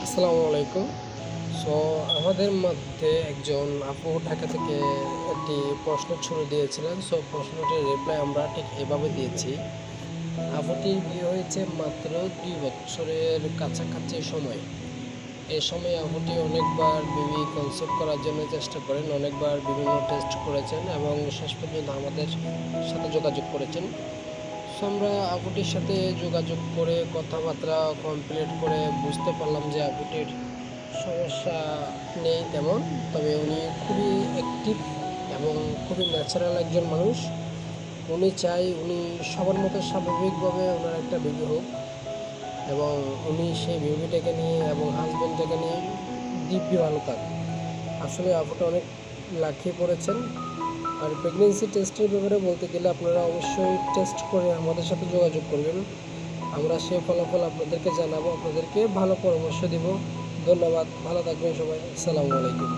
আসসালামু আলাইকুম। সো আমাদের মধ্যে একজন আপু ঢাকা থেকে একটি প্রশ্ন ছুড়ে দিয়েছিলেন। সো প্রশ্নটির রিপ্লাই আমরা ঠিক এভাবে দিয়েছি। আপুটির বিয়ে হয়েছে মাত্র 2 বছরের কাছাকাছি সময়। এই সময় আপুটি অনেকবার বেবি কনসেপ্ট করার জন্য চেষ্টা করেন, অনেকবার বিভিন্ন টেস্ট করেছেন এবং শেষ পর্যন্ত আমাদের সাথে যোগাযোগ করেছেন। সো আমরা আপুটির সাথে যোগাযোগ করে কথাবার্তা কমপ্লিট করে বুঝতে পারলাম যে আপুটির সমস্যা নেই তেমন, তবে উনি খুবই অ্যাক্টিভ এবং খুবই ন্যাচারাল একজন মানুষ। উনি চাই উনি সবার মতো স্বাভাবিকভাবে ওনার একটা বেবি হোক এবং উনি সেই বেবিটাকে নিয়ে এবং হাজব্যান্ডটাকে নিয়ে দিব্যি ভালো থাক। আসলে আপুটা অনেক লাকি পড়েছেন। আর প্রেগনেন্সি টেস্টের ব্যাপারে বলতে গেলে আপনারা অবশ্যই টেস্ট করে আমাদের সাথে যোগাযোগ করবেন। আমরা সেই ফলাফল আপনাদেরকে জানাবো, আপনাদেরকে ভালো পরামর্শ দিব। ধন্যবাদ, ভালো থাকবেন সবাই। আসসালামু আলাইকুম।